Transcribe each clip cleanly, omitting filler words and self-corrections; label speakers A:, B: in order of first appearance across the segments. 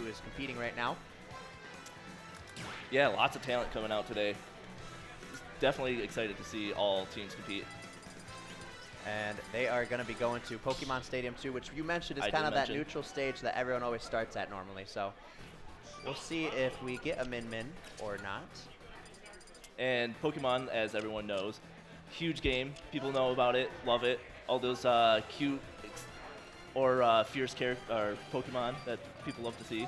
A: is competing right now.
B: Yeah, lots of talent coming out today. Definitely excited to see all teams compete.
A: And they are going to be going to Pokemon Stadium 2, which you mentioned is kind of that neutral stage that everyone always starts at normally. So we'll see if we get a Min or not.
B: And Pokemon, as everyone knows, huge game. People know about it, love it. All those cute or fierce Pokemon that people love to see.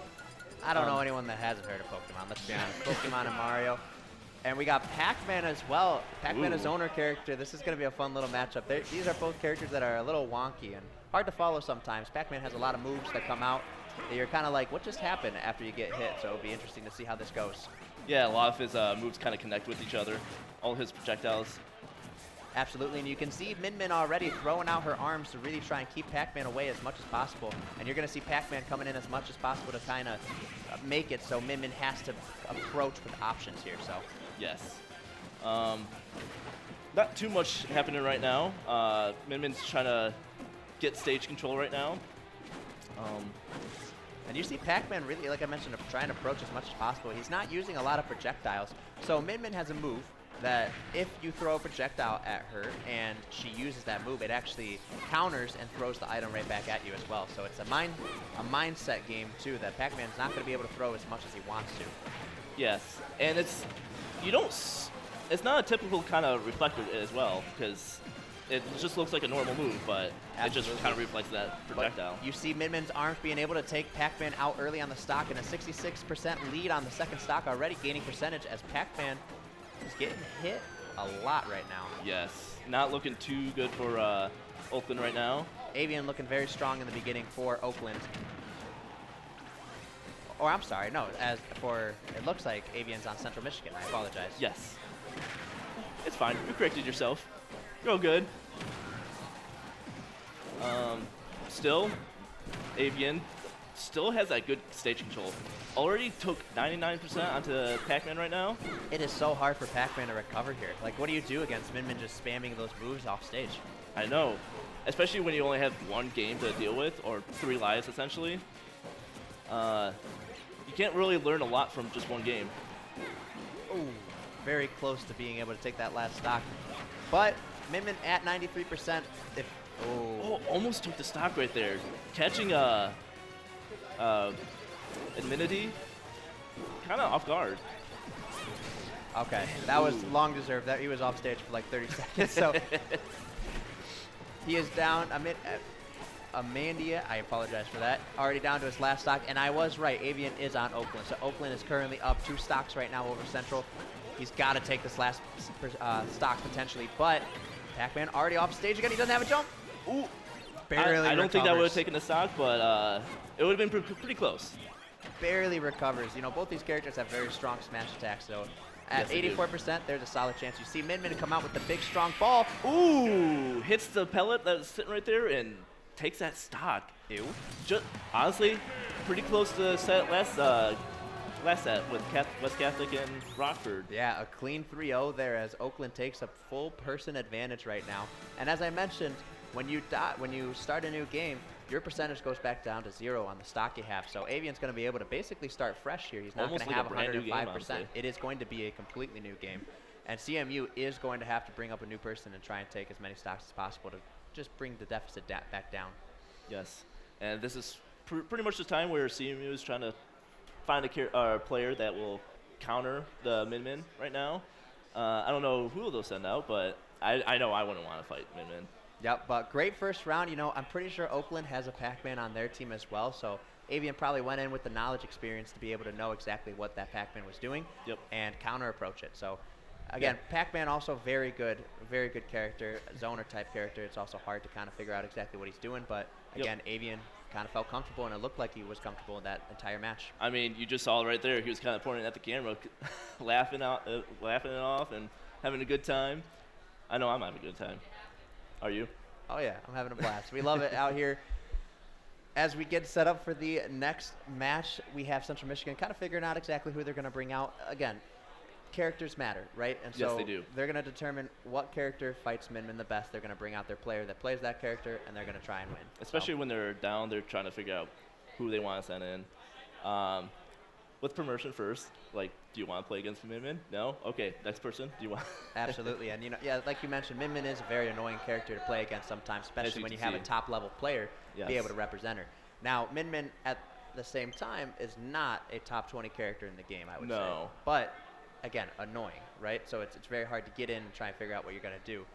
A: I don't know anyone that hasn't heard of Pokemon, let's be honest. Pokemon and Mario. And we got Pac-Man as well. Pac-Man is owner character. This is going to be a fun little matchup. These are both characters that are a little wonky and hard to follow sometimes. Pac-Man has a lot of moves that come out that you're kind of like, what just happened after you get hit? So it'll be interesting to see how this goes.
B: Yeah, a lot of his moves kind of connect with each other. All his projectiles.
A: Absolutely, and you can see Min already throwing out her arms to really try and keep Pac-Man away as much as possible. And you're going to see Pac-Man coming in as much as possible to kind of make it so Min has to approach with options here. So.
B: Yes. Not too much happening right now. Min's trying to get stage control right now.
A: And you see Pac-Man really, like I mentioned, trying to approach as much as possible. He's not using a lot of projectiles. So Min has a move that if you throw a projectile at her and she uses that move, it actually counters and throws the item right back at you as well. So it's a mindset game too that Pac-Man's not going to be able to throw as much as he wants to.
B: Yes, and it's not a typical kind of reflector as well, because it just looks like a normal move, but Absolutely. It just kind of reflects that projectile.
A: But you see Min's arms being able to take Pac-Man out early on the stock, and a 66% lead on the second stock already, gaining percentage as Pac-Man is getting hit a lot right now.
B: Yes, not looking too good for Oakland right now.
A: Avian looking very strong in the beginning for Oakland. Or I'm sorry, no, it looks like Avian's on Central Michigan. I apologize.
B: Yes. It's fine. You corrected yourself. You're all good. Still, Avian still has that good stage control. Already took 99% onto Pac-Man right now.
A: It is so hard for Pac-Man to recover here. Like, what do you do against Min just spamming those moves off stage?
B: I know. Especially when you only have one game to deal with, or 3 lives, essentially. You can't really learn a lot from just one game.
A: Ooh, very close to being able to take that last stock. But Min at 93%.
B: Almost took the stock right there. Catching Adminity kind of off guard.
A: Okay, that was long deserved. That he was off stage for like 30 seconds. So he is down. Amandia, I apologize for that. Already down to his last stock, and I was right. Avian is on Oakland, so Oakland is currently up 2 stocks right now over Central. He's got to take this last stock potentially, but Pac-Man already off stage again. He doesn't have a jump.
B: Ooh,
A: barely.
B: I don't think that would have taken the stock, but it would have been pretty close.
A: Barely recovers. You know, both these characters have very strong smash attacks, so at 84%, there's a solid chance. You see Min come out with the big, strong ball.
B: Ooh, hits the pellet that's sitting right there and takes that stock.
A: Ew.
B: Honestly, pretty close to last set with West Catholic and Rockford.
A: Yeah, a clean 3-0 there as Oakland takes a full person advantage right now. And as I mentioned, when you start a new game, your percentage goes back down to 0 on the stock you have. So Avian's going to be able to basically start fresh here. He's not going to have 105%. It is going to be a completely new game. And CMU is going to have to bring up a new person and try and take as many stocks as possible to just bring the deficit back down.
B: Yes, and this is pretty much the time where CMU is trying to find a player that will counter the Min right now. I don't know who they'll send out, but I know I wouldn't want to fight Min.
A: Yep, but great first round. You know, I'm pretty sure Oakland has a Pac-Man on their team as well, so Avian probably went in with the knowledge experience to be able to know exactly what that Pac-Man was doing and counter-approach it. So, again, Pac-Man also very good character, zoner-type character. It's also hard to kind of figure out exactly what he's doing, but, again, Avian kind of felt comfortable, and it looked like he was comfortable in that entire match.
B: I mean, you just saw right there. He was kind of pointing at the camera, laughing it off and having a good time. I know I'm having a good time. Are you?
A: Oh, yeah. I'm having a blast. We love it out here. As we get set up for the next match, we have Central Michigan kind of figuring out exactly who they're going to bring out. Again, characters matter, right? And so
B: yes, they do.
A: They're going to determine what character fights Min the best. They're going to bring out their player that plays that character, and they're going to try and win.
B: Especially when they're down, they're trying to figure out who they want to send in. With promotion first, like, do you want to play against Min Min? No? Okay, next person. Do you want?
A: Absolutely, and yeah, like you mentioned, Min Min is a very annoying character to play against sometimes, especially when you have a top-level player be able to represent her. Now, Min Min at the same time is not a top 20 character in the game, I would say. But again, annoying, right? So it's very hard to get in and try and figure out what you're going to do.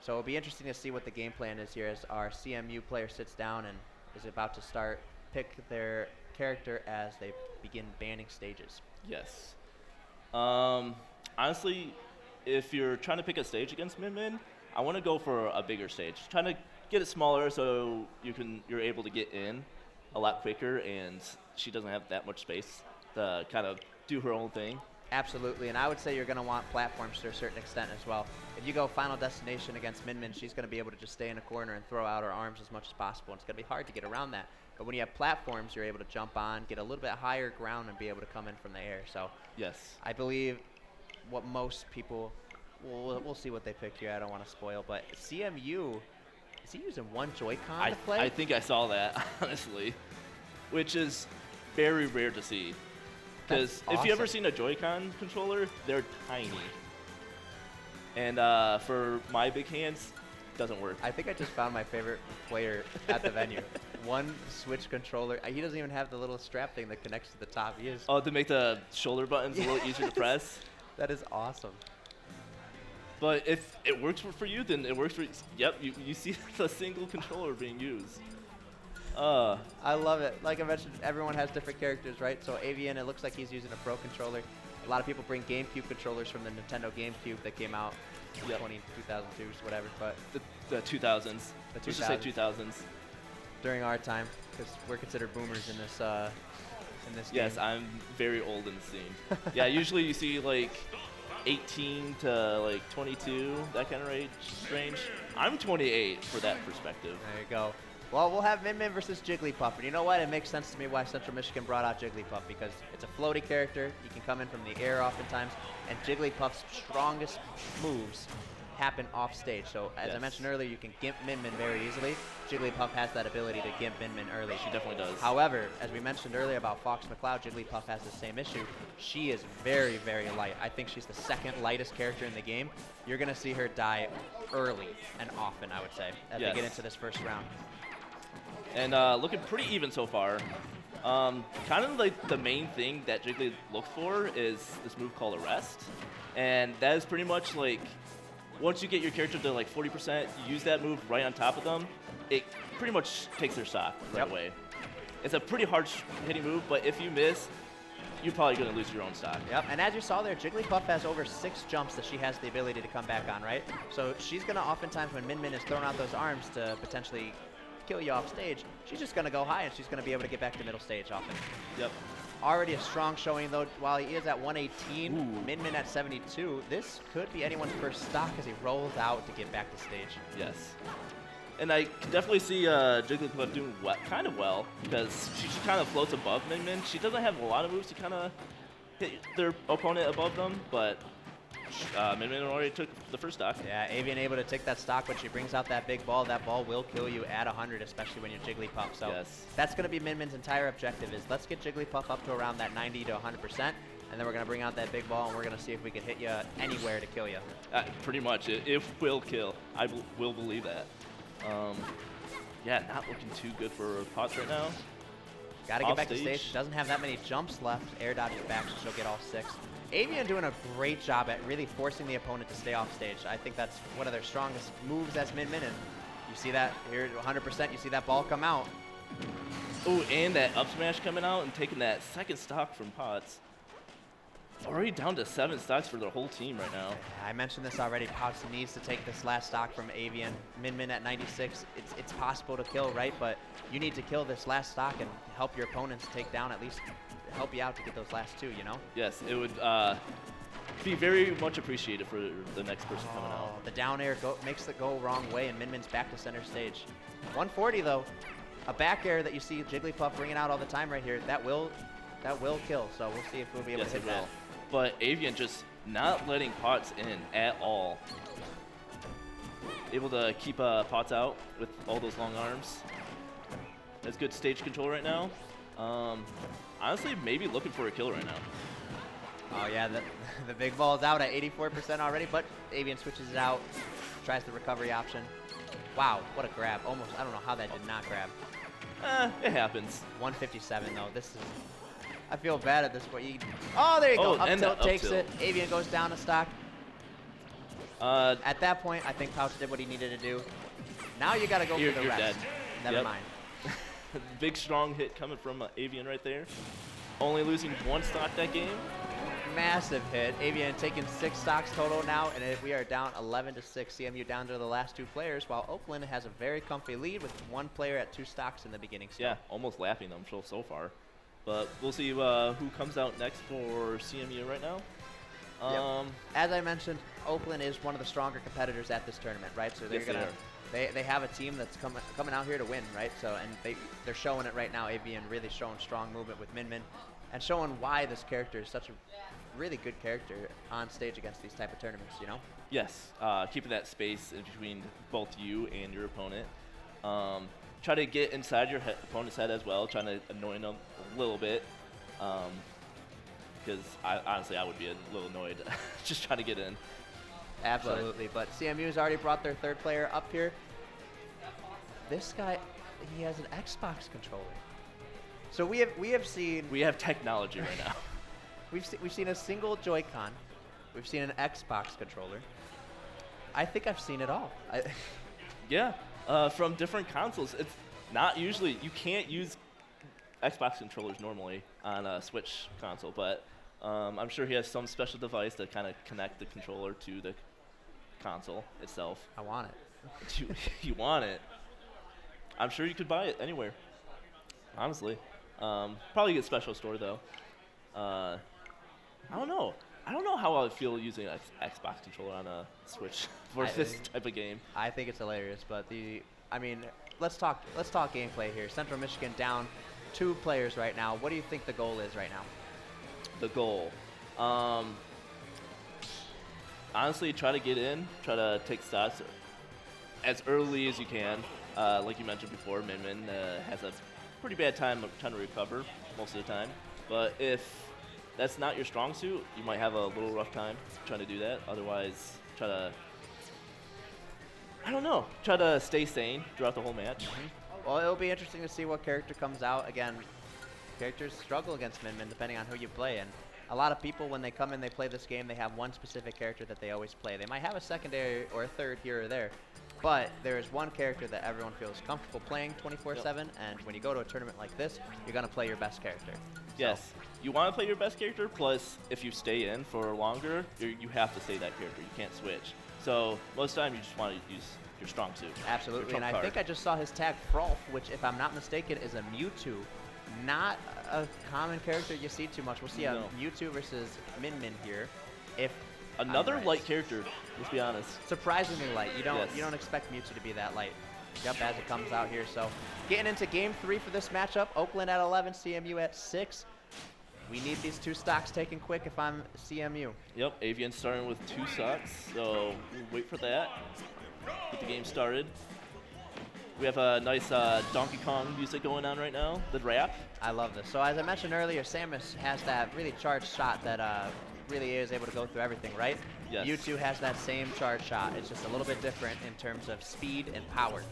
A: So it'll be interesting to see what the game plan is here as our CMU player sits down and is about to pick their character as they begin banning stages.
B: Yes. Honestly, if you're trying to pick a stage against Min Min, I want to go for a bigger stage. Trying to get it smaller so you're able to get in a lot quicker, and she doesn't have that much space to kind of do her own thing.
A: Absolutely, and I would say you're going to want platforms to a certain extent as well. If you go Final Destination against Min Min, she's going to be able to just stay in a corner and throw out her arms as much as possible, and it's going to be hard to get around that. But when you have platforms, you're able to jump on, get a little bit higher ground, and be able to come in from the air. So
B: yes,
A: I believe what most people, we'll see what they pick here. I don't want to spoil, but CMU, is he using one Joy-Con to play?
B: I think I saw that, honestly, which is very rare to see. Because if you've ever seen a Joy-Con controller, they're tiny. And for my big hands, doesn't work.
A: I think I just found my favorite player at the venue. One Switch controller. He doesn't even have the little strap thing that connects to the top. He is.
B: Oh, to make the shoulder buttons a little easier to press?
A: That is awesome.
B: But if it works for you, then it works for you. Yep, you see the single controller being used.
A: I love it. Like I mentioned, everyone has different characters, right? So Avian, it looks like he's using a Pro controller. A lot of people bring GameCube controllers from the Nintendo GameCube that came out in 2002s, whatever. But
B: the 2000s. Let's just say 2000s.
A: During our time, because we're considered boomers in this game.
B: Yes, I'm very old in the scene. Yeah, usually you see like 18 to like 22, that kind of range. I'm 28 for that perspective.
A: There you go. Well, we'll have Min Min versus Jigglypuff. And you know what? It makes sense to me why Central Michigan brought out Jigglypuff, because it's a floaty character. He can come in from the air oftentimes. And Jigglypuff's strongest moves happen off stage. So as I mentioned earlier, you can gimp Min Min very easily. Jigglypuff has that ability to gimp Min Min early.
B: She definitely does.
A: However, as we mentioned earlier about Fox McCloud, Jigglypuff has the same issue. She is very, very light. I think she's the second lightest character in the game. You're going to see her die early and often, I would say, as we get into this first round.
B: And looking pretty even so far. Kind of like the main thing that Jiggly looks for is this move called Arrest. And that is pretty much like, once you get your character to like 40%, you use that move right on top of them, it pretty much takes their stock right away. It's a pretty hard hitting move, but if you miss, you're probably going to lose your own stock.
A: Yep, and as you saw there, Jigglypuff has over 6 jumps that she has the ability to come back on, right? So she's going to oftentimes, when Min Min is throwing out those arms to potentially kill you off stage, she's just going to go high and she's going to be able to get back to middle stage often.
B: Yep.
A: Already a strong showing though. While he is at 118, Min Min at 72, this could be anyone's first stock as he rolls out to get back to stage.
B: Yes. And I can definitely see Jigglypuff doing kind of well, because she kind of floats above Min Min. She doesn't have a lot of moves to kind of hit their opponent above them, but Min Min already took the first stock.
A: Yeah, Avian able to take that stock when she brings out that big ball. That ball will kill you at 100, especially when you're Jigglypuff. So that's going to be Min Min's entire objective, is let's get Jigglypuff up to around that 90 to 100%, and then we're going to bring out that big ball, and we're going to see if we can hit you anywhere to kill you.
B: Pretty much. It will kill. I will believe that. Yeah, not looking too good for Potts right now.
A: Got to get back to stage. She doesn't have that many jumps left. Air dodges back, so she'll get all 6. Avian doing a great job at really forcing the opponent to stay off stage. I think that's one of their strongest moves as Min Min, and you see that here 100%. You see that ball come out.
B: Oh, and that up smash coming out and taking that second stock from Potts. Already down to 7 stocks for their whole team right now.
A: I mentioned this already. Potts needs to take this last stock from Avian. Min Min at 96. It's possible to kill, right? But you need to kill this last stock and help your opponents take down, at least help you out to get those last 2, you know?
B: Yes, it would be very much appreciated for the next person coming out.
A: The down air makes it go wrong way, and Min Min's back to center stage. 140 though, a back air that you see Jigglypuff bringing out all the time right here, that will kill. So we'll see if we'll be able to hit that.
B: But Avian just not letting Potts in at all. Able to keep Potts out with all those long arms. That's good stage control right now. Honestly, maybe looking for a kill right now.
A: Oh yeah, the big ball's out at 84% already, but Avian switches it out, tries the recovery option. Wow, what a grab. Almost, I don't know how that did not grab.
B: It happens.
A: 157 though, this is, I feel bad at this point. Oh, there you go, up tilt takes it. Avian goes down to stock. At that point, I think Pouch did what he needed to do. Now you gotta go for the rest.
B: Dead.
A: Never mind.
B: Big strong hit coming from Avian right there. Only losing 1 stock that game.
A: Massive hit. Avian taking 6 stocks total now, and we are down 11 to 6. CMU down to the last 2 players, while Oakland has a very comfy lead with 1 player at 2 stocks in the beginning. Still.
B: Yeah, almost lapping them so far. But we'll see who comes out next for CMU right now.
A: As I mentioned, Oakland is one of the stronger competitors at this tournament, right? So they have a team that's coming out here to win, right? So they're showing it right now. Avian really showing strong movement with Min Min, and showing why this character is such a really good character on stage against these type of tournaments, you know?
B: Yes, keeping that space in between both you and your opponent. Try to get inside your opponent's head as well, trying to annoy them a little bit. Because honestly, I would be a little annoyed just trying to get in.
A: Absolutely, but CMU's already brought their 3rd player up here. This guy, he has an Xbox controller. So we have seen...
B: We have technology right now.
A: We've seen a single Joy-Con. We've seen an Xbox controller. I think I've seen it all.
B: Yeah, from different consoles. It's not usually... You can't use Xbox controllers normally on a Switch console, but I'm sure he has some special device to kind of connect the controller to the console itself.
A: I want it.
B: You want it? I'm sure you could buy it anywhere. Honestly, probably get special store though. I don't know. I don't know how I would feel using an Xbox controller on a Switch for this type of game.
A: I think it's hilarious, but I mean, let's talk gameplay here. Central Michigan down 2 players right now. What do you think the goal is right now?
B: The goal, honestly, try to get in, try to take shots as early as you can. Like you mentioned before, Min Min has a pretty bad time trying to recover most of the time. But if that's not your strong suit, you might have a little rough time trying to do that. Otherwise, try to stay sane throughout the whole match.
A: Well, it'll be interesting to see what character comes out. Again, characters struggle against Min Min depending on who you play. And a lot of people, when they come in, they play this game, they have one specific character that they always play. They might have a secondary or a third here or there, but there is one character that everyone feels comfortable playing 24/7. And when you go to a tournament like this, you're going to play your best character.
B: Yes. You want to play your best character, plus if you stay in for longer, you have to stay that character. You can't switch. So most of the time, you just want to use your strong suit.
A: Absolutely, and I think I just saw his tag Frolf, which, if I'm not mistaken, is a Mewtwo. Not a common character you see too much. We'll see a Mewtwo versus Min Min here. If
B: another light character, let's be honest.
A: Surprisingly light. You don't expect Mewtwo to be that light. Yep, as it comes out here. So getting into game 3 for this matchup, Oakland at 11, CMU at 6. We need these 2 stocks taken quick if I'm CMU.
B: Yep, Avian starting with 2 stocks, so we'll wait for that. Get the game started. We have a nice Donkey Kong music going on right now, the rap.
A: I love this. So as I mentioned earlier, Samus has that really charged shot that really is able to go through everything, right?
B: Yes.
A: Mewtwo has that same charged shot. It's just a little bit different in terms of speed and power.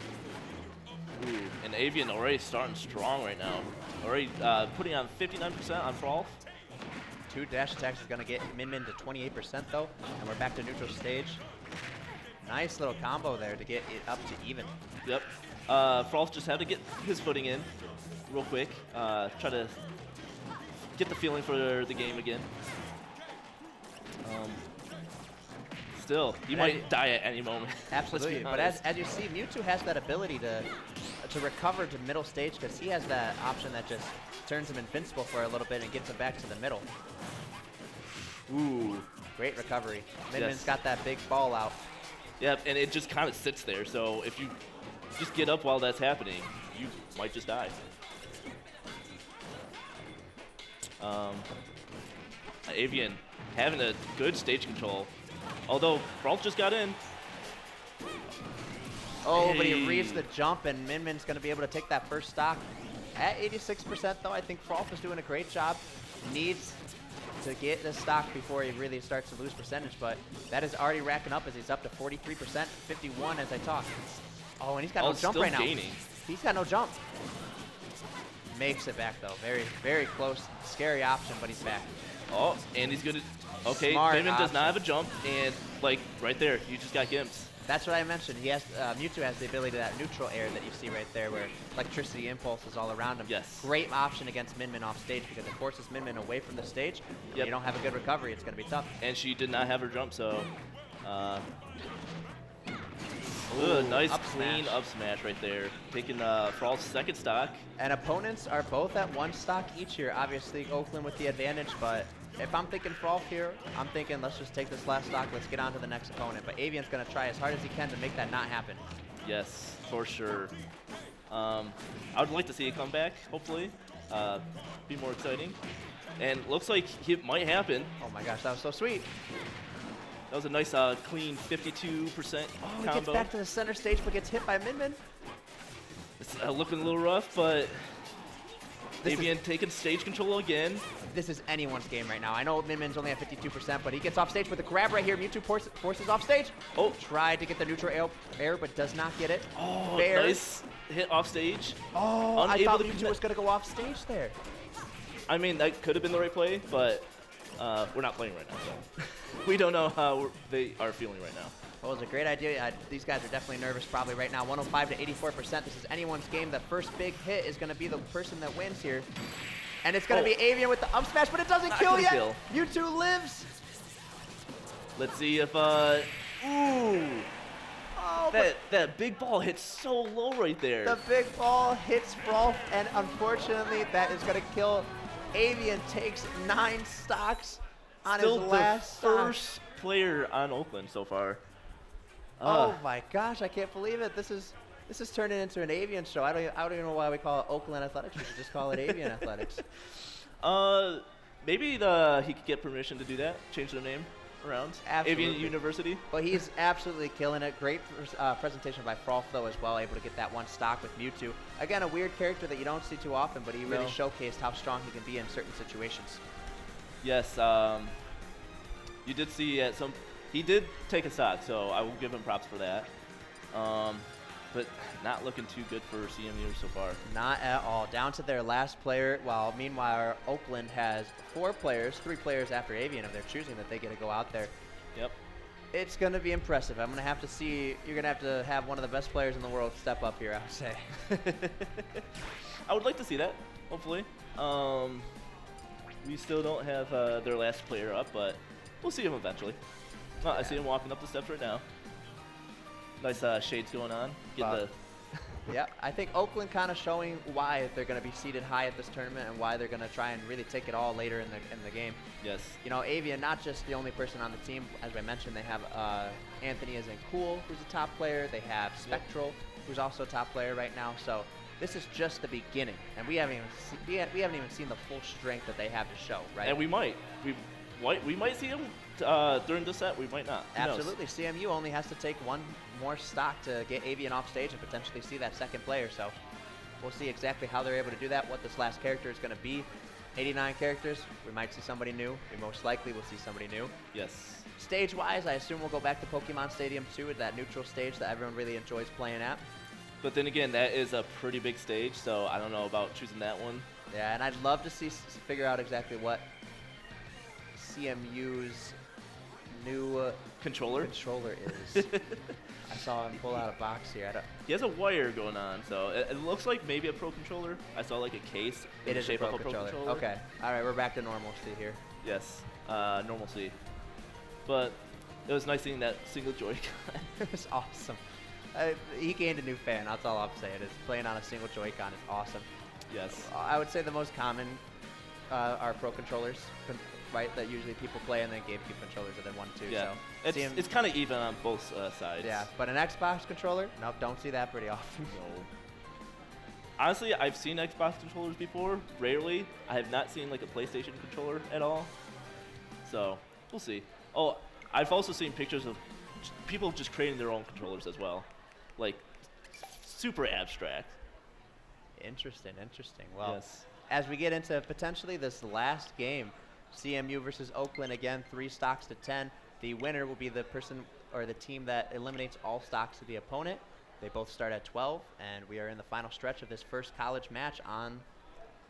B: Ooh, and Avian already starting strong right now. Already putting on 59% on Frolf.
A: 2 dash attacks is going to get Min Min to 28% though, and we're back to neutral stage. Nice little combo there to get it up to even.
B: Yep. Frolf just had to get his footing in real quick. Try to get the feeling for the game again. Still, he might die at any moment.
A: Absolutely, but as you see, Mewtwo has that ability to recover to middle stage because he has that option that just turns him invincible for a little bit and gets him back to the middle.
B: Ooh.
A: Great recovery. Min Min's got that big ball out.
B: Yep, and it just kind of sits there, so if you just get up while that's happening, you might just die. Avian having a good stage control, although Frolf just got in.
A: Oh, hey. But he reads the jump, and Min Min's going to be able to take that first stock At 86% though, I think Frolf is doing a great job. Needs to get the stock before he really starts to lose percentage, but that is already racking up as he's up to 43%, 51 as I talk. Oh, and he's got no jump right now.
B: Gaining.
A: He's got no jump. Makes it back though. Very, very close. Scary option, but he's back.
B: Oh, and he's gonna. Okay, Min does not have a jump, and like right there, you just got gimps.
A: That's what I mentioned. He has Mewtwo has the ability to that neutral air that you see right there, where electricity impulse is all around him.
B: Yes.
A: Great option against Min off stage because it forces Min away from the stage. Yep. You don't have a good recovery. It's gonna be tough.
B: And she did not have her jump, so. Nice clean up smash right there. Taking Frolf's second stock.
A: And opponents are both at 1 stock each here. Obviously, Oakland with the advantage, but if I'm thinking Frolf here, I'm thinking let's just take this last stock, let's get on to the next opponent. But Avian's going to try as hard as he can to make that not happen.
B: Yes, for sure. I would like to see it come back, hopefully. Be more exciting. And looks like it might happen.
A: Oh my gosh, that was so sweet.
B: That was a nice, clean 52%
A: Oh, he
B: combo.
A: gets back to the center stage, but gets hit by Min.
B: It's looking a little rough, but Avian taking stage control again.
A: This is anyone's game right now. I know Min's only at 52%, but he gets off stage with a grab right here. Mewtwo forces off stage. Oh, tried to get the neutral air, but does not get it.
B: Oh, nice hit off stage.
A: Oh, I thought Mewtwo was going to go off stage there.
B: I mean, that could have been the right play, but we're not playing right now, so we don't know how they are feeling right now.
A: Well, it's a great idea. These guys are definitely nervous probably right now. 105 to 84%. This is anyone's game. The first big hit is going to be the person that wins here. And it's going to be Avian with the up smash, but it doesn't kill yet. Mewtwo lives.
B: Let's see if, ooh. Oh, that big ball hits so low right there.
A: The big ball hits Frolf, and unfortunately, that is going to kill. Avian takes 9 stocks on his last
B: stock. First player on Oakland so far.
A: Oh my gosh, I can't believe it. This is turning into an Avian show. I don't even know why we call it Oakland Athletics. We should just call it Avian Athletics.
B: Maybe he could get permission to do that. Change their name around.
A: Absolutely.
B: Avian University.
A: But he's absolutely killing it. Great presentation by Frolf though as well, able to get that 1 stock with Mewtwo. Again, a weird character that you don't see too often, but he really showcased how strong he can be in certain situations.
B: Yes, you did see he did take a stock, so I will give him props for that. But not looking too good for CMU so far.
A: Not at all. Down to their last player, while meanwhile Oakland has 4 players, 3 players after Avian if they're choosing that they get to go out there.
B: Yep.
A: It's going to be impressive. I'm going to have to see, you're going to have one of the best players in the world step up here, I would say.
B: I would like to see that, hopefully. We still don't have their last player up, but we'll see him eventually. Oh, I see him walking up the steps right now. Nice shades going on.
A: Yeah, I think Oakland kind of showing why they're going to be seated high at this tournament and why they're going to try and really take it all later in the game.
B: Yes.
A: You know, Avian, not just the only person on the team. As I mentioned, they have Anthony as in Cool, who's a top player. They have Spectral, who's also a top player right now. So this is just the beginning, and we haven't even seen the full strength that they have to show, right?
B: And we might see them during this set. We might not.
A: Absolutely. CMU only has to take 1 more stock to get Avian off stage and potentially see that second player. So we'll see exactly how they're able to do that, what this last character is going to be. 89 characters. We might see somebody new. We most likely will see somebody new.
B: Yes.
A: Stage-wise, I assume we'll go back to Pokemon Stadium 2 at that neutral stage that everyone really enjoys playing at.
B: But then again, that is a pretty big stage, so I don't know about choosing that one.
A: Yeah, and I'd love to figure out exactly what CMU's new
B: controller
A: is. I saw him pull out a box here.
B: He has a wire going on, so it looks like maybe a Pro Controller. I saw like a case in the shape of a Pro Controller.
A: Okay. All right, we're back to normalcy here.
B: Yes, normalcy. But it was nice seeing that single Joy-Con.
A: It was awesome. He gained a new fan. That's all I'm saying. Is playing on a single Joy-Con is awesome.
B: Yes.
A: I would say the most common are Pro Controllers, right? That usually people play, and then GameCube controllers are the 1, 2.
B: Yeah.
A: So
B: it's kind of even on both sides.
A: Yeah, but an Xbox controller, nope, don't see that pretty often.
B: No. Honestly, I've seen Xbox controllers before. Rarely. I have not seen like a PlayStation controller at all. So we'll see. Oh, I've also seen pictures of people just creating their own controllers as well, like super abstract.
A: Interesting, interesting. Well,
B: Yes.
A: as we get into potentially this last game, CMU versus Oakland, again, 3 stocks to 10. The winner will be the person or the team that eliminates all stocks of the opponent. They both start at 12, and we are in the final stretch of this first college match on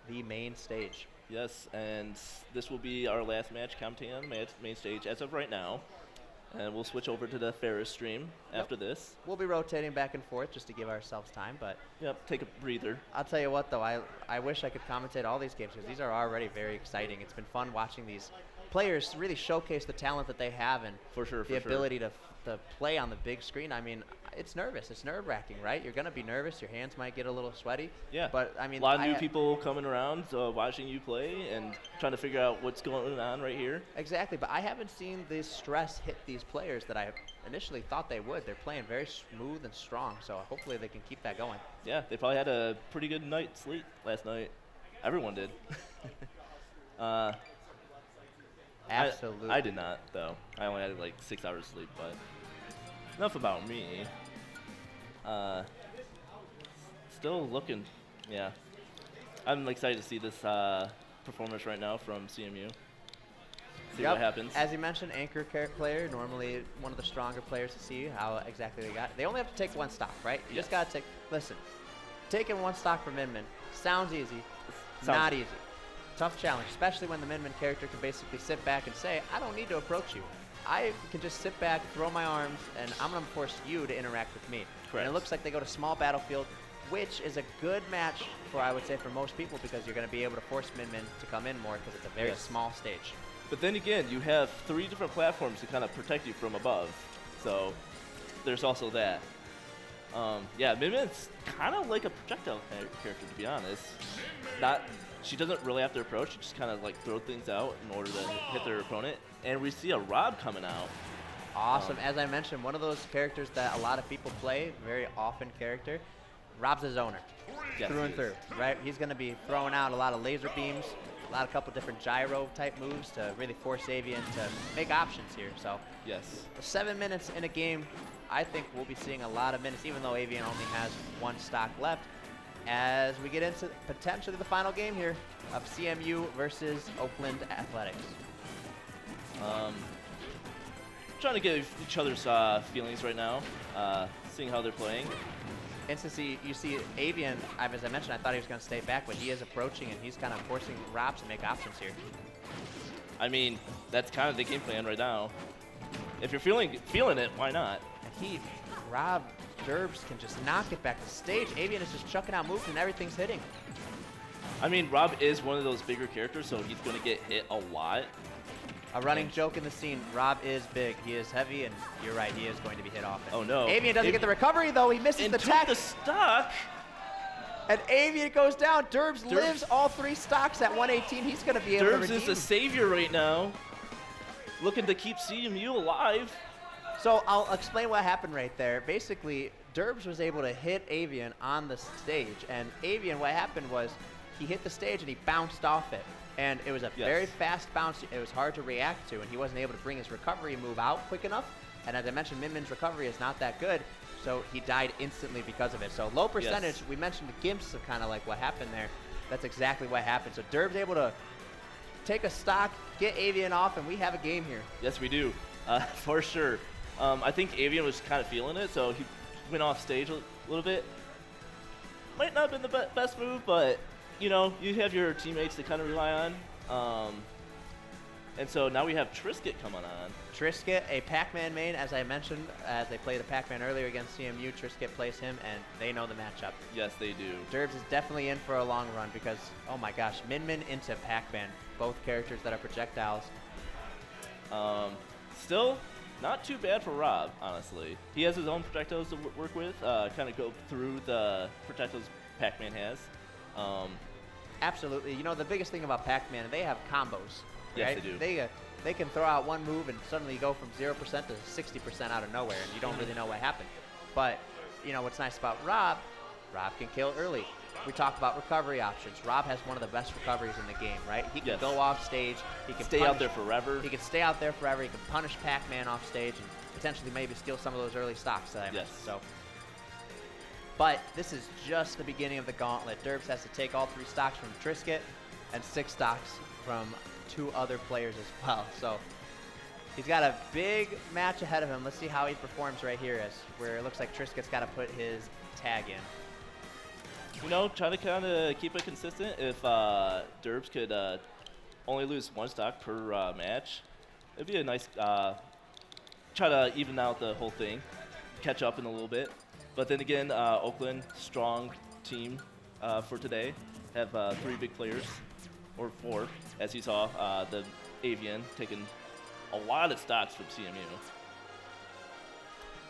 A: the main stage.
B: Yes, and this will be our last match commentating on the main stage as of right now. And we'll switch over to the Ferris stream after this.
A: We'll be rotating back and forth just to give ourselves time, but
B: Yep, take a breather.
A: I'll tell you what, though, I wish I could commentate all these games because these are already very exciting. It's been fun watching these players really showcase the talent that they have and
B: For sure,
A: the ability to play on the big screen. I mean, it's nervous. It's nerve-wracking, right? You're going to be nervous. Your hands might get a little sweaty.
B: Yeah.
A: But, I mean,
B: a lot of new people coming around, watching you play and trying to figure out what's going on right here.
A: Exactly, but I haven't seen this stress hit these players that I initially thought they would. They're playing very smooth and strong, so hopefully they can keep that going.
B: Yeah, they probably had a pretty good night's sleep last night. Everyone did.
A: Absolutely.
B: I did not, though. I only had like 6 hours sleep, but enough about me. Still looking, yeah. I'm excited to see this performance right now from CMU. See what happens.
A: As you mentioned, anchor player, normally one of the stronger players to see how exactly they got it. They only have to take 1 stock, right? You just got to take, listen, taking 1 stock from Minmin sounds easy, not easy. Tough challenge, especially when the Minmin character can basically sit back and say, I don't need to approach you. I can just sit back, throw my arms, and I'm going to force you to interact with me.
B: Correct.
A: And it looks like they go to small battlefield, which is a good match for, I would say, for most people because you're going to be able to force Minmin to come in more because it's a very small stage.
B: But then again, you have 3 different platforms to kind of protect you from above. So there's also that. Yeah, Minmin's kind of like a projectile character, to be honest. She doesn't really have to approach. She just kind of like throw things out in order to hit their opponent. And we see a Rob coming out.
A: Awesome. As I mentioned, one of those characters that a lot of people play, very often character. Rob's a zoner,
B: Yes,
A: through
B: he
A: and through,
B: is.
A: right? He's going to be throwing out a lot of laser beams, a couple different gyro-type moves to really force Avian to make options here. So
B: Yes.
A: 7 minutes in a game, I think we'll be seeing a lot of minutes, even though Avian only has 1 stock left. As we get into potentially the final game here of CMU versus Oakland Athletics.
B: Trying to get each other's feelings right now, seeing how they're playing.
A: And since you see Avian, as I mentioned, I thought he was going to stay back, but he is approaching, and he's kind of forcing Rob to make options here.
B: I mean, that's kind of the game plan right now. If you're feeling it, why not?
A: And Rob Derbs can just not get back to stage. Avian is just chucking out moves, and everything's hitting.
B: I mean, Rob is one of those bigger characters, so he's going to get hit a lot.
A: A running joke in the scene, Rob is big. He is heavy, and you're right, he is going to be hit often.
B: Oh, no.
A: Avian doesn't get the recovery, though. He misses
B: And
A: the
B: took
A: tech.
B: the stock.
A: And Avian goes down. Derbs lives all 3 stocks at 118. He's going to be able to
B: Derbs
A: redeem.
B: is the savior right now, looking to keep CMU alive.
A: So I'll explain what happened right there. Basically, Derbs was able to hit Avian on the stage, and Avian, what happened was he hit the stage and he bounced off it. And it was a very fast bounce. It was hard to react to, and he wasn't able to bring his recovery move out quick enough. And as I mentioned, Minmin's recovery is not that good, so he died instantly because of it. So low percentage, we mentioned the gimps of kind of like what happened there. That's exactly what happened. So Derb's able to take a stock, get Avian off, and we have a game here.
B: Yes, we do, for sure. I think Avian was kind of feeling it, so he went off stage a little bit. Might not have been the best move, but you know, you have your teammates to kind of rely on. And so now we have Trisket coming on.
A: Trisket, a Pac-Man main, as I mentioned, as they played the Pac-Man earlier against CMU, Trisket plays him, and they know the matchup.
B: Yes, they do.
A: Derbs is definitely in for a long run because, oh my gosh, Minmin into Pac-Man, both characters that are projectiles.
B: Still, not too bad for Rob, honestly. He has his own projectiles to work with, kind of go through the projectiles Pac-Man has.
A: Absolutely. You know, the biggest thing about Pac-Man, they have combos.
B: Yes,
A: right?
B: they do.
A: They can throw out one move and suddenly go from 0% to 60% out of nowhere, and you don't really know what happened. But, you know, what's nice about Rob can kill early. We talked about recovery options. Rob has one of the best recoveries in the game, right? He can go off stage. He can
B: stay out there forever.
A: He can stay out there forever. He can punish Pac-Man off stage and potentially maybe steal some of those early stocks that I mentioned. So But this is just the beginning of the gauntlet. Derbs has to take all 3 stocks from Trisket and 6 stocks from 2 other players as well. So he's got a big match ahead of him. Let's see how he performs right here, as where it looks like Trisket's got to put his tag in.
B: You know, try to kind of keep it consistent. If Derbs could only lose 1 stock per match, it'd be a nice try to even out the whole thing, catch up in a little bit. But then again, Oakland, strong team for today. Have 3 big players, or 4, as you saw. The Avian taking a lot of stocks from CMU.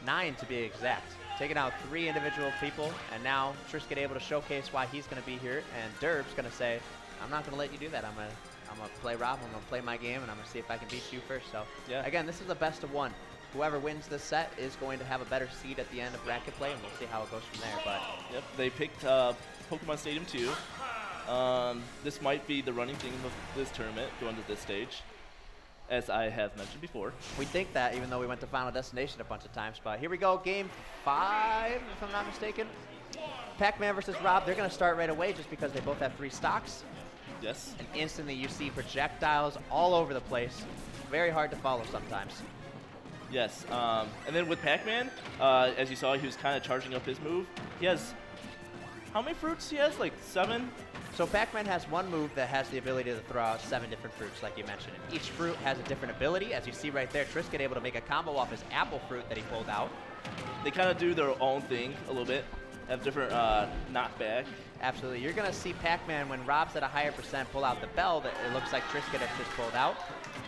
A: 9 to be exact. Taking out 3 individual people, and now Trisket able to showcase why he's going to be here. And Derb's going to say, I'm not going to let you do that. I'm going to play Rob. I'm going to play my game, and I'm going to see if I can beat you first. So,
B: yeah.
A: Again, this is a best of 1. Whoever wins this set is going to have a better seed at the end of bracket play, and we'll see how it goes from there. But
B: yep, they picked Pokemon Stadium 2. This might be the running theme of this tournament, going to this stage, as I have mentioned before.
A: We think that, even though we went to Final Destination a bunch of times. But here we go, game 5, if I'm not mistaken. Pac-Man versus Rob. They're going to start right away just because they both have 3 stocks.
B: Yes.
A: And instantly you see projectiles all over the place. Very hard to follow sometimes.
B: Yes. And then with Pac-Man, as you saw, he was kind of charging up his move. He has, how many fruits he has? Like 7?
A: So Pac-Man has one move that has the ability to throw out 7 different fruits, like you mentioned. And each fruit has a different ability. As you see right there, Trisket able to make a combo off his apple fruit that he pulled out.
B: They kind of do their own thing a little bit. Have different knockback.
A: Absolutely. You're going to see Pac-Man, when Rob's at a higher percent, pull out the bell that it looks like Trisket has just pulled out.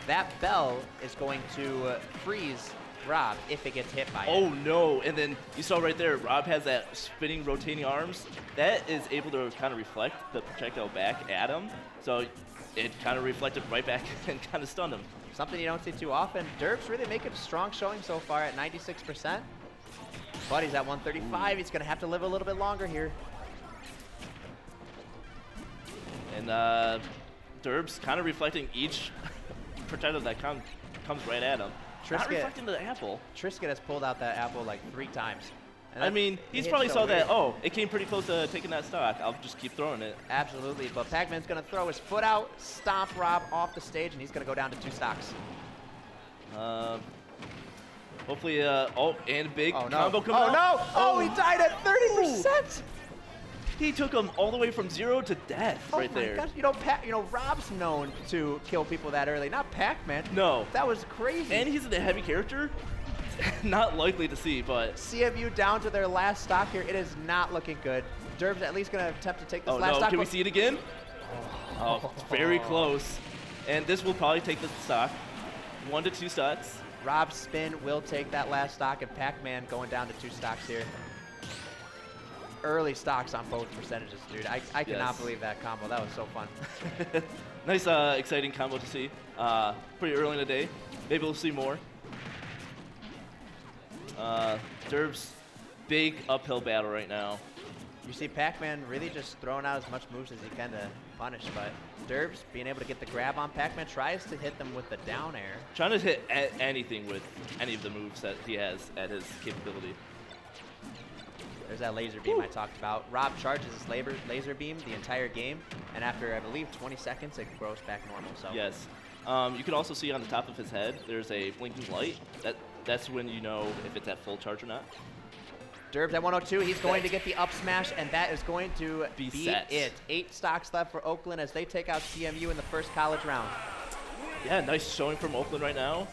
A: That bell is going to freeze Rob if it gets hit by it.
B: Oh no, and then you saw right there, Rob has that spinning, rotating arms. That is able to kind of reflect the projectile back at him. So it kind of reflected right back and kind of stunned him.
A: Something you don't see too often. Derb's really making a strong showing so far at 96%. But he's at 135. He's going to have to live a little bit longer here.
B: And Derb's kind of reflecting each projectile that comes right at him. Not reflecting the apple.
A: Trisket has pulled out that apple like 3 times.
B: I mean, he's probably saw that, oh, it came pretty close to taking that stock. I'll just keep throwing it.
A: Absolutely, but Pac-Man's going to throw his foot out, stomp Rob off the stage, and he's going to go down to 2 stocks.
B: Hopefully, oh, and big combo coming
A: out.
B: No!
A: Oh, he died at 30%!
B: He took him all the way from 0 to death right there.
A: Gosh. You know, Rob's known to kill people that early, not Pac-Man.
B: No.
A: That was crazy.
B: And he's a heavy character. Not likely to see, but
A: CMU down to their last stock here. It is not looking good. Derb's at least going to attempt to take this last stock.
B: Can we see it again? Oh, it's very close. And this will probably take the stock. 1 to 2 stocks.
A: Rob's spin will take that last stock, and Pac-Man going down to 2 stocks here. Early stocks on both percentages, dude. I cannot believe that combo. That was so fun.
B: Nice, exciting combo to see. Pretty early in the day. Maybe we'll see more. Derb's big uphill battle right now.
A: You see Pac-Man really just throwing out as much moves as he can to punish, but Derb's being able to get the grab on Pac-Man, tries to hit them with the down air.
B: Trying to hit anything with any of the moves that he has at his capability.
A: There's that laser beam I talked about. Rob charges his laser beam the entire game, and after, I believe, 20 seconds, it grows back normal. So
B: yes. You can also see on the top of his head, there's a blinking light. That's when you know if it's at full charge or not.
A: Derb's at 102. He's going to get the up smash, and that is going to beat it. 8 stocks left for Oakland as they take out CMU in the first college round.
B: Yeah, nice showing from Oakland right now.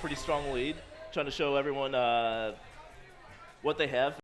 B: Pretty strong lead. Trying to show everyone what they have.